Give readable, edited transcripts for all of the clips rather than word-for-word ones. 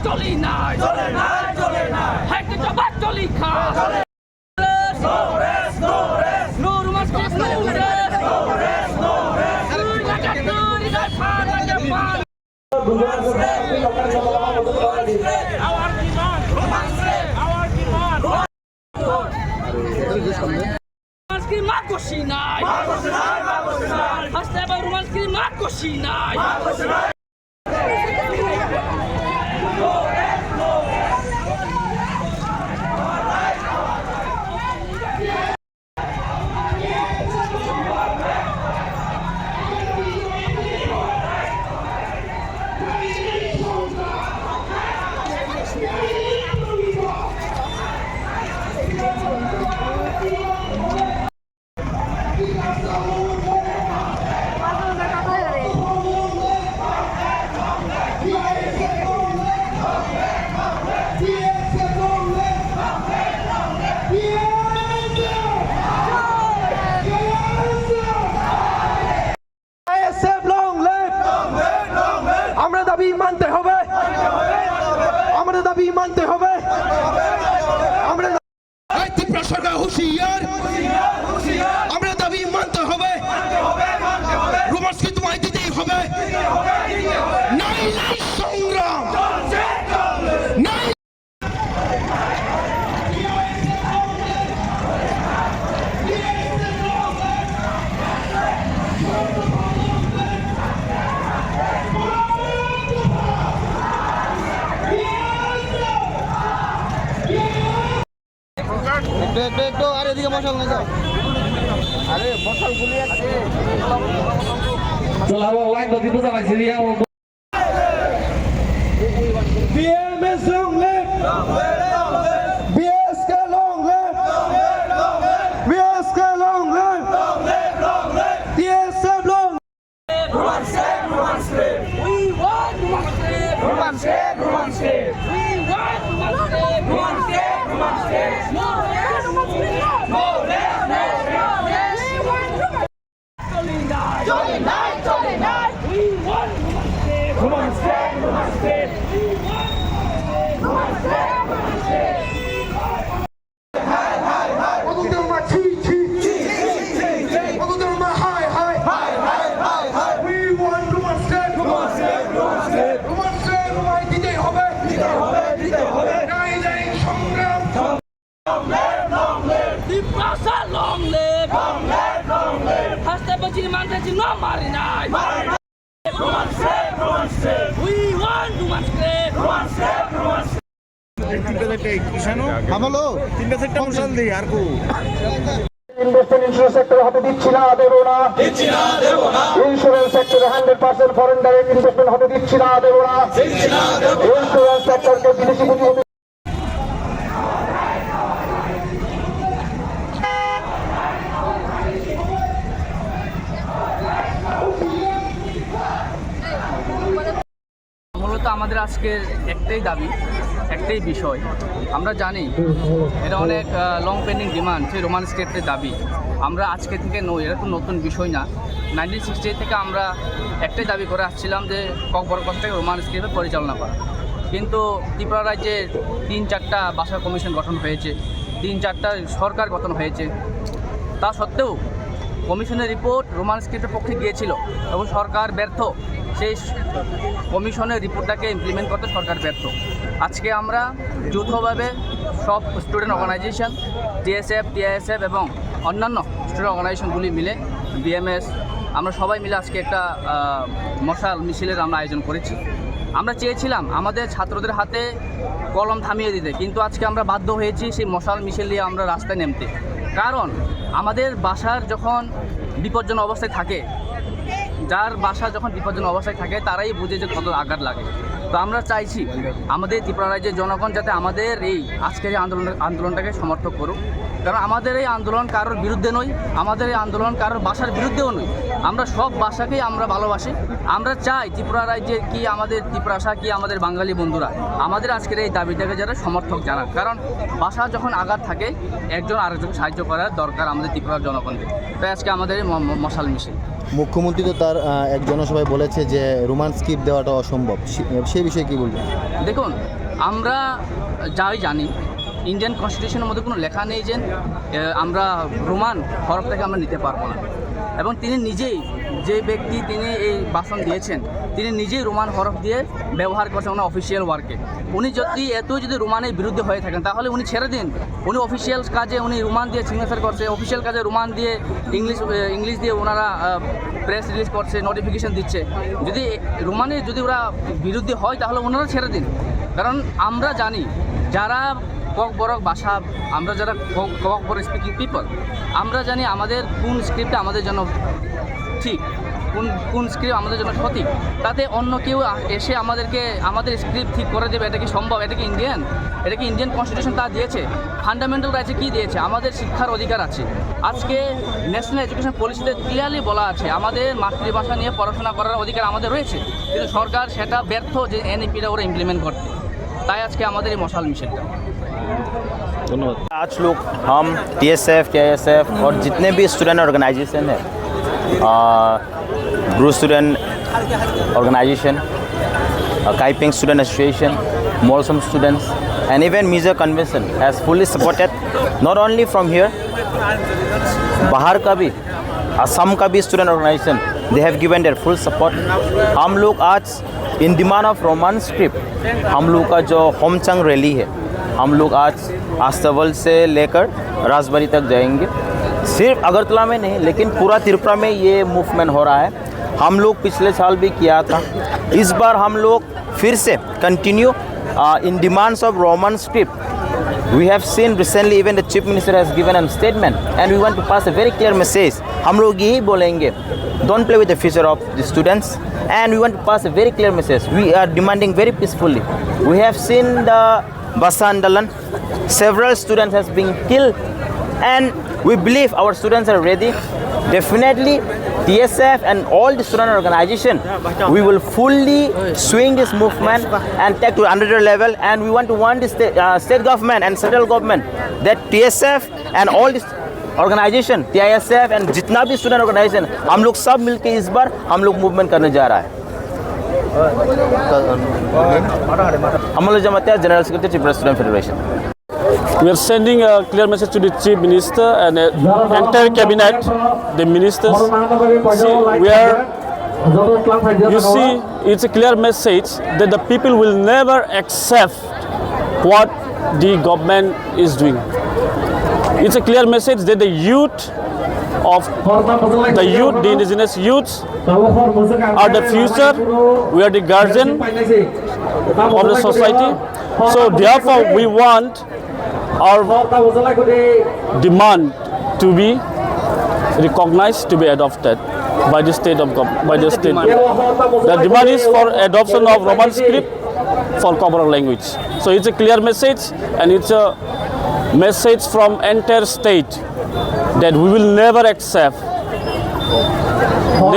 চলি নাই হাইকোর্ট চলি খা মানতে হবে আমরা ত্রিপুরা সরকার হুঁশিয়ার আমরা দাবি মানতে হবে রোমান্সকে তোমায় দিতেই হবে নাই নাই সংগ্রাম নাই একটু আর এদিকে মশাল না যাও আরে মশাল গুলি আছে চলো লাইন তো দিতে যাচ্ছি Riya BMS long live BSK long live BSK long live TSF long We want no marinai. We want to investment insurance sector হতে দিচ্ছি না দেব না ইন্স্যুরেন্স সেক্টরে 100% ফরেন ডাইরেক্ট ইনভেস্টমেন্ট হতে দিচ্ছি না দেব না ইন্স্যুরেন্স সেক্টরকে বিদেশি পুঁজি মূলত আমাদের আজকের একটাই দাবি, একটাই বিষয়। আমরা জানি এটা অনেক লং পেন্ডিং ডিমান্ড, সেই রোমান স্টেটের দাবি। আমরা আজকে থেকে নই, এটা তো নতুন বিষয় না। 1968 থেকে আমরা একটাই দাবি করে আসছিলাম যে কক্সবাজারকে রোমান স্টেটে পরিচালনা করা। কিন্তু ত্রিপুরা রাজ্যে 3-4টা ভাষা কমিশন গঠন হয়েছে, 3-4টা সরকার গঠন হয়েছে। তা সত্ত্বেও কমিশনের রিপোর্ট রোমান স্টেটের পক্ষে গিয়েছিল এবং সরকার ব্যর্থ। সেই কমিশনের রিপোর্টটাকে ইমপ্লিমেন্ট করতে সরকার ব্যর্থ। আজকে আমরা যৌথভাবে সব স্টুডেন্ট অর্গানাইজেশন, TSF, TISF এবং অন্যান্য স্টুডেন্ট অর্গানাইজেশনগুলি মিলে BMS, আমরা সবাই মিলে আজকে একটা মশাল মিছিলের আমরা আয়োজন করেছি। আমরা চেয়েছিলাম আমাদের ছাত্রদের হাতে কলম থামিয়ে দিতে, কিন্তু আজকে আমরা বাধ্য হয়েছি সেই মশাল মিছিল নিয়ে আমরা রাস্তায় নামতে। কারণ আমাদের বাসার যখন বিপজ্জনক অবস্থায় থাকে, যার বাসা যখন বিপজ্জনক অবস্থায় থাকে তারাই বুঝে যে কত আঘাত লাগে। তো আমরা চাইছি আমাদের ত্রিপুরা রাজ্যের জনগণ যাতে আমাদের এই আজকের এই আন্দোলনটাকে সমর্থন করুক। কারণ আমাদের এই আন্দোলন কারোর বিরুদ্ধে নয়, আমাদের এই আন্দোলন কারোর বাসার বিরুদ্ধেও নয়। আমরা সব ভাষাকেই আমরা ভালোবাসি। আমরা চাই ত্রিপুরা রাজ্যের কি আমাদের ত্রিপুরা ভাষা কি আমাদের বাঙালি বন্ধুরা আমাদের আজকের এই দাবিটাকে যারা সমর্থক জানাক। কারণ ভাষা যখন আঘাত থাকে একজন আরেকজনকে সাহায্য করার দরকার আমাদের ত্রিপুরার জনগণকে। তাই আজকে আমাদের এই মশাল মিছিল। মুখ্যমন্ত্রী তো তার এক জনসভায় বলেছে যে রোমান স্ক্রিপ্ট দেওয়াটা অসম্ভব, সেই বিষয়ে কি বলবেন? দেখুন, আমরা যাই জানি ইন্ডিয়ান কনস্টিটিউশনের মধ্যে কোনো লেখা নেই যে আমরা রোমান হরফটাকে আমরা নিতে পারবো না। এবং তিনি নিজেই, যে ব্যক্তি তিনি এই ভাষণ দিয়েছেন, তিনি নিজেই রোমান হরফ দিয়ে ব্যবহার করছেন ওনার অফিসিয়াল ওয়ার্কে। উনি যদি রোমানের বিরুদ্ধে হয়ে থাকেন তাহলে উনি ছেড়ে দিন। উনি অফিসিয়াল কাজে উনি রোমান দিয়ে সিগনেচার করছে, অফিসিয়াল কাজে রোমান দিয়ে ইংলিশ দিয়ে ওনারা প্রেস রিলিজ করছে, নোটিফিকেশন দিচ্ছে। যদি রোমানের যদি ওরা বিরুদ্ধে হয় তাহলে ওনারা ছেড়ে দিন। কারণ আমরা জানি যারা ককবরক ভাষা, আমরা যারা ককবরক স্পিকিং পিপল, আমরা জানি আমাদের কোন স্ক্রিপ্টটা আমাদের জন্য ঠিক, কোন স্ক্রিপ্ট আমাদের জন্য সঠিক। তাতে অন্য কেউ এসে আমাদের স্ক্রিপ্ট ঠিক করে দেবে, এটা কি সম্ভব? এটা কি ইন্ডিয়ান কনস্টিটিউশন তা দিয়েছে? ফান্ডামেন্টাল রাইটসে কী দিয়েছে? আমাদের শিক্ষার অধিকার আছে। আজকে ন্যাশনাল এডুকেশন পলিসিতে ক্লিয়ারলি বলা আছে আমাদের মাতৃভাষা নিয়ে পড়াশোনা করার অধিকার আমাদের রয়েছে, কিন্তু সরকার সেটা ব্যর্থ যে এনইপিটা ওরা ইমপ্লিমেন্ট করতে। তাই আজকে আমাদের এই মশাল মিছিলটা। आज लोग हम TSF, TISF और जितने भी स्टूडेंट ऑर्गेनाइजेशन है, Bru student organization, Kaipeng student association, Molsom students and even Mizo convention has fully supported, not only from here, बाहर का भी, असम का भी student organisation, they have given their full support. हम लोग आज in demand of Roman script, हम लोग का जो होमचंग रैली है, हम लोग आज आस्तवल से लेकर राजबाड़ी तक जाएंगे। सिर्फ अगरतला में नहीं, लेकिन पूरा त्रिपुरा में ये मूवमेंट हो रहा है। हम लोग पिछले साल भी किया था, इस बार हम लोग फिर से continue in demands of Roman script. We have seen recently even the chief minister has given a statement and we want to pass a very clear message. हम लोग यही बोलेंगे, don't play with the future of the students, and we want to pass a very clear message. We are demanding very peacefully. We have seen the Basa Andalan, several students has been killed, and we believe our students are ready. Definitely TSF and all the student organization, we will fully swing this movement and take to another level, and we want to warn the state government and central government that TSF and all this organization, TISF and जितना भी student organization, हम लोग सब मिलके इस बार हम लोग movement करने जा रहा है। Amal Jamatia general secretary Tripura student federation. We are sending a clear message to the Chief Minister and the entire cabinet, the ministers. It's a clear message that the people will never accept what the government is doing. It's a clear message that the youth, the indigenous youths are the future. We are the guardian of the society. So therefore we want our demand to be recognized, to be adopted by the state of by the state. The demand is for adoption of Roman script for Comoros language. So it's a clear message, and it's a message from entire state that we will never accept,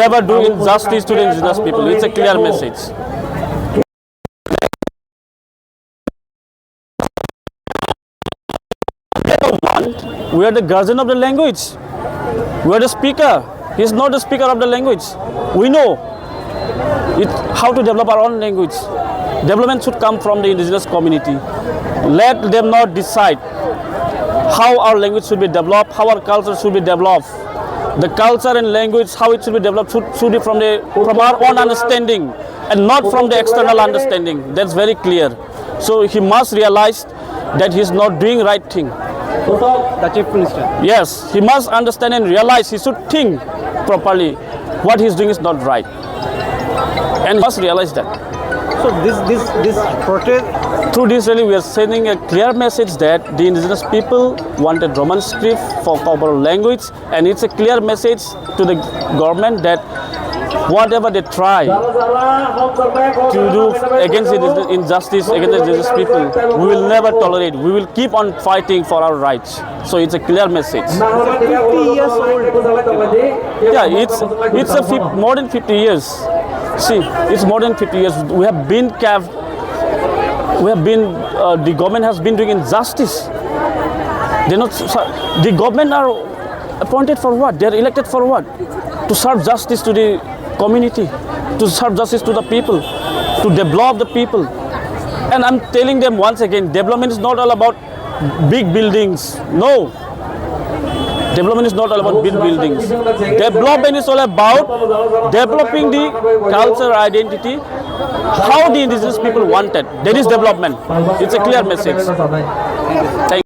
never do injustice to the indigenous people. It's a clear message. We are the guardian of the language. We are the speaker. He is not the speaker of the language. We know how to develop our own language. Development should come from the indigenous community. Let them not decide how our language should be developed, how our culture should be developed. The culture and language, how it should be developed, should be from our own understanding and not from the external understanding. That's very clear. So he must realize that he is not doing right thing. The Chief Minister. Yes, he must understand and realize he should think properly. What he is doing is not right, and he must realize that. So this protest. Through this rally, we are sending a clear message that the indigenous people wanted Roman script for Comoros language, and it's a clear message to the government that whatever they try to do against the injustice against the indigenous people, we will never tolerate. We will keep on fighting for our rights. So it's a clear message. 50 years old. Yeah, it's more than 50 years. See, it's more than 50 years. We have been kept. The government has been doing injustice. The government are appointed for what? They are elected for what? to serve justice to the community, to serve justice to the people, to develop the people. And I'm telling them once again, development is not all about big buildings. No. Development is not all about big buildings. Development is all about developing the culture identity, how the indigenous people wanted. That is development. It's a clear message. Thank you.